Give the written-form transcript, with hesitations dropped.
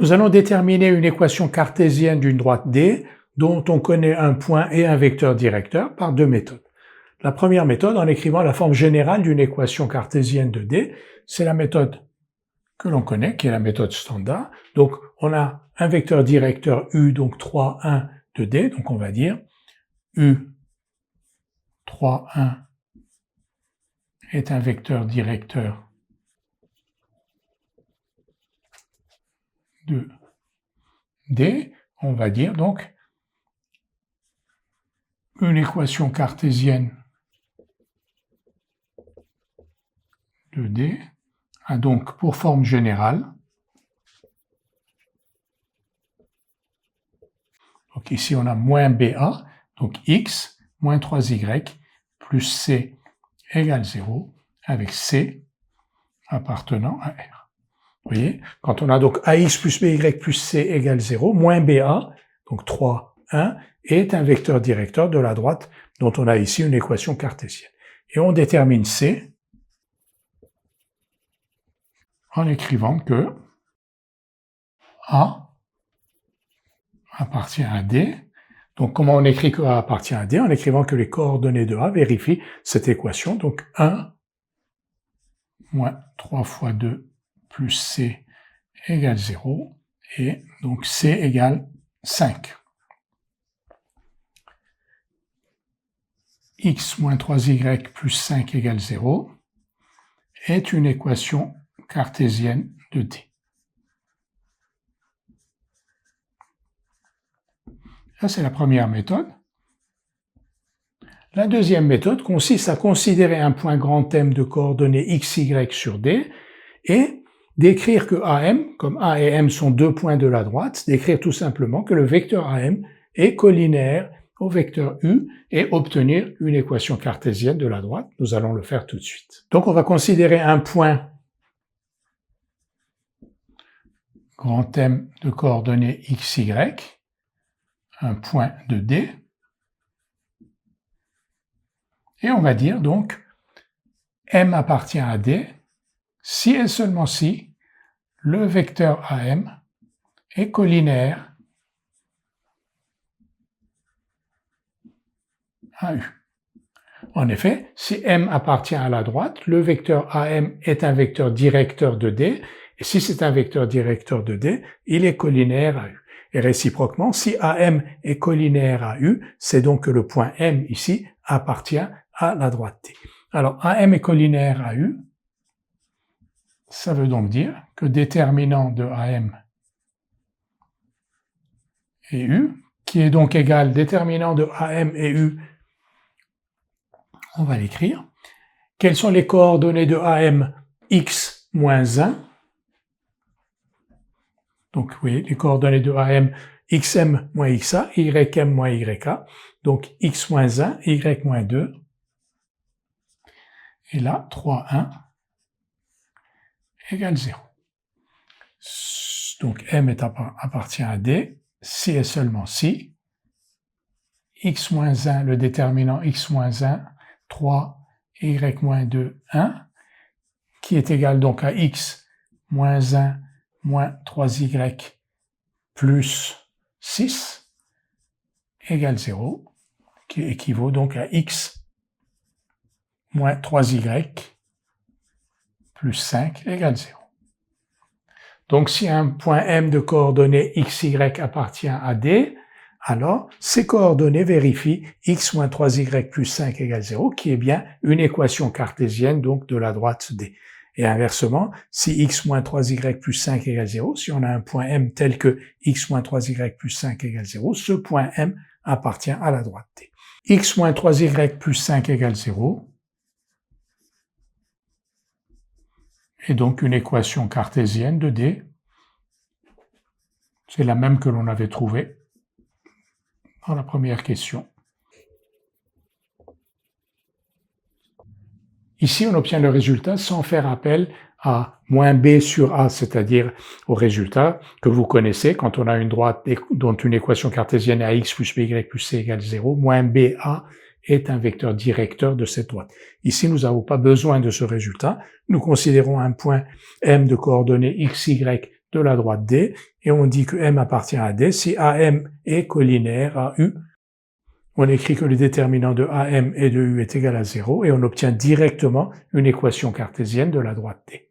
Nous allons déterminer une équation cartésienne d'une droite D dont on connaît un point et un vecteur directeur par deux méthodes. La première méthode, en écrivant la forme générale d'une équation cartésienne de D, c'est la méthode que l'on connaît, qui est la méthode standard. Donc, on a un vecteur directeur U, donc 3, 1 de D, donc on va dire U 3, 1 est un vecteur directeur de D, on va dire donc une équation cartésienne de D a donc pour forme générale, donc ici on a moins BA, donc X moins 3Y plus C égale 0, avec C appartenant à R. Vous voyez, quand on a donc AX plus BY plus C égale 0, moins BA, donc 3, 1, est un vecteur directeur de la droite dont on a ici une équation cartésienne. Et on détermine C en écrivant que A appartient à D. Donc comment on écrit que A appartient à D? En écrivant que les coordonnées de A vérifient cette équation. Donc 1 moins 3 fois 2 plus C égale 0. Et donc C égale 5. X moins 3Y plus 5 égale 0 est une équation cartésienne de D. Ça, c'est la première méthode. La deuxième méthode consiste à considérer un point grand M de coordonnées x, y sur D et d'écrire que AM, comme A et M sont deux points de la droite, d'écrire tout simplement que le vecteur AM est collinéaire au vecteur U et obtenir une équation cartésienne de la droite. Nous allons le faire tout de suite. Donc on va considérer un point grand M de coordonnées x, y, un point de D, et on va dire donc M appartient à D si et seulement si le vecteur AM est collinéaire à U. En effet, si M appartient à la droite, le vecteur AM est un vecteur directeur de D, et si c'est un vecteur directeur de D, il est collinéaire à U. Et réciproquement, si AM est collinéaire à U, c'est donc que le point M ici appartient à la droite T. Alors, AM est collinéaire à U, ça veut donc dire que déterminant de AM et U, qui est donc égal déterminant de AM et U, on va l'écrire. Quelles sont les coordonnées de AM? X moins 1. Donc, vous voyez, les coordonnées de AM, xm moins xa, ym moins yk. Donc, x moins 1, y moins 2. Et là, 3, 1 égale 0. Donc, M appartient à D, si et seulement si. X moins 1, le déterminant x moins 1, 3, y moins 2, 1, qui est égal donc à x moins 1 moins 3y plus 6 égale 0, qui équivaut donc à x moins 3y plus 5 égale 0. Donc si un point M de coordonnées x, y appartient à D, alors ces coordonnées vérifient x moins 3y plus 5 égale 0, qui est bien une équation cartésienne donc de la droite D. Et inversement, si x moins 3y plus 5 égale 0, si on a un point M tel que x moins 3y plus 5 égale 0, ce point M appartient à la droite T. X moins 3y plus 5 égale 0 est donc une équation cartésienne de D. C'est la même que l'on avait trouvée dans la première question. Ici, on obtient le résultat sans faire appel à moins b sur a, c'est-à-dire au résultat que vous connaissez quand on a une droite dont une équation cartésienne à x plus by plus c égale 0, moins ba est un vecteur directeur de cette droite. Ici, nous n'avons pas besoin de ce résultat. Nous considérons un point M de coordonnées x, y de la droite D, et on dit que M appartient à D si AM est collinéaire à U. On écrit que le déterminant de AM et de U est égal à 0, et on obtient directement une équation cartésienne de la droite D.